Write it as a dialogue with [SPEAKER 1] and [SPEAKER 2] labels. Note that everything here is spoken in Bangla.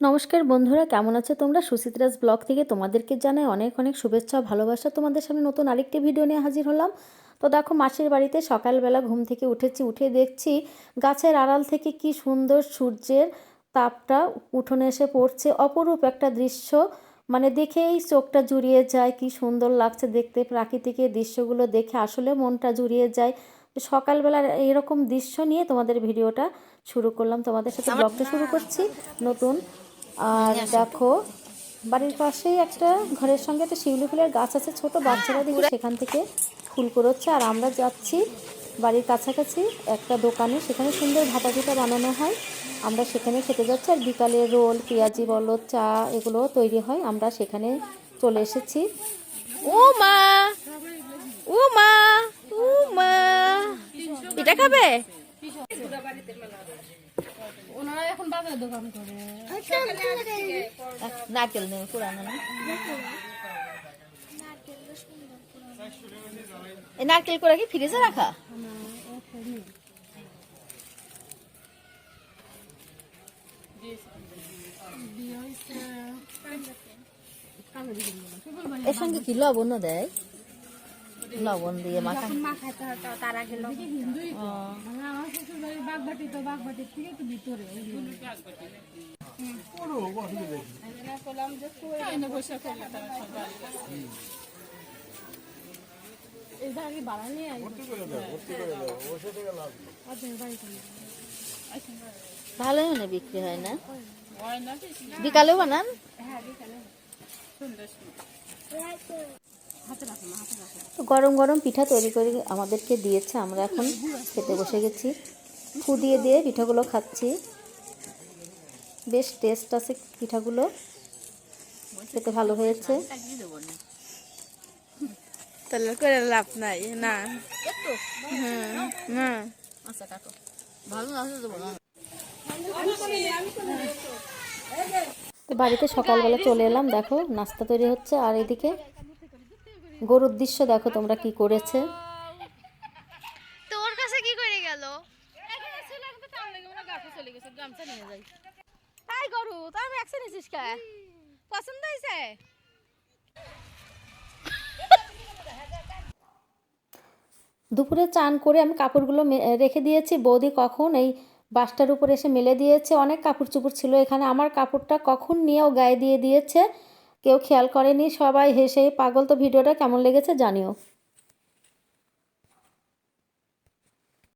[SPEAKER 1] নমস্কার বন্ধুরা, কেমন আছো তোমরা? সুচিত্রাস ব্লগ থেকে তোমাদেরকে জানাই অনেক অনেক শুভেচ্ছা ও ভালোবাসা। তোমাদের সামনে নতুন আরেকটি ভিডিও নিয়ে হাজির হলাম। তো দেখো, মাসির বাড়িতে সকালবেলা ঘুম থেকে উঠেছি, উঠে দেখছি গাছের আড়াল থেকে কি সুন্দর সূর্যের তাপটা উঠোনে এসে পড়ছে। অপরূপ একটা দৃশ্য, মানে দেখেই চোখটা জুড়িয়ে যায়। কি সুন্দর লাগছে দেখতে, প্রাকৃতিক এই দৃশ্যগুলো দেখে আসলে মনটা জুড়িয়ে যায়। সকালবেলার এরকম দৃশ্য নিয়ে তোমাদের ভিডিওটা শুরু করলাম, তোমাদের সাথে ব্লগটা শুরু করছি নতুন। আর দেখো, বাড়ির পাশেই একটা ঘরের সঙ্গে একটা শিউলি ফুলের গাছ আছে, ছোট বাচ্চারা দেখি সেখান থেকে ফুল কুড়োচ্ছে। আর আমরা যাচ্ছি বাড়ির কাছাকাছি একটা দোকানে, সেখানে সুন্দর ভাপা পিঠা বানানো হয়, আমরা সেখানে খেতে যাচ্ছি। আর বিকালে রোল, পেঁয়াজি বলো, চা এগুলো তৈরি হয়, আমরা সেখানে চলে এসেছি।
[SPEAKER 2] ও মা, ও মা, ও মা, পিঠা খাবে?
[SPEAKER 3] ওনারা এখন বাজারে দোকান করে।
[SPEAKER 2] নারকেল নেই পুরানো না? এই নারকেল করে কি ফ্রিজে রাখা? এর সঙ্গে কি লবণ দেয়? লবণ দিয়ে মাখা।
[SPEAKER 3] তার আগে আমার শ্বশুর বাড়ির বাগবাটি, তো বাগবাটির থেকে একটু ভিতরে বাড়া নিয়ে
[SPEAKER 2] ভালোই মানে বিক্রি হয় না? বিকালেও বানান?
[SPEAKER 1] তো গরম গরম পিঠা তৈরি করে আমাদেরকে দিয়েছে, আমরা এখন খেতে বসে গেছি। ফু দিয়ে দিয়ে পিঠাগুলো খাচ্ছি, বেশ টেস্ট আছে পিঠাগুলো, খেতে ভালো হয়েছে।
[SPEAKER 2] তাহলে করে লাভ নাই না? না আচ্ছা কাটো, ভালো আছে তো বলো।
[SPEAKER 1] তো বাড়িতে সকালবেলা চলে এলাম, দেখো নাস্তা তৈরি হচ্ছে। আর এদিকে গরুর দৃশ্য দেখো তোমরা কি করেছে।
[SPEAKER 2] তোর কাছে কি করে গেল? তাই গরু তো আমি একশো নিছিস কে? পছন্দ হয়েছে?
[SPEAKER 1] দুপুরে চান করে আমি কাপড়গুলো রেখে দিয়েছি, বৌদি কখন এই বাসটার উপর এসে মেলে দিয়েছে। অনেক কাপড় চোপড় ছিল এখানে, আমার কাপড়টা কখন নিয়েও গায়ে দিয়ে দিয়েছে, কেউ খেয়াল করেনি, সবাই হেসে পাগল। তো ভিডিওটা কেমন লেগেছে জানিও।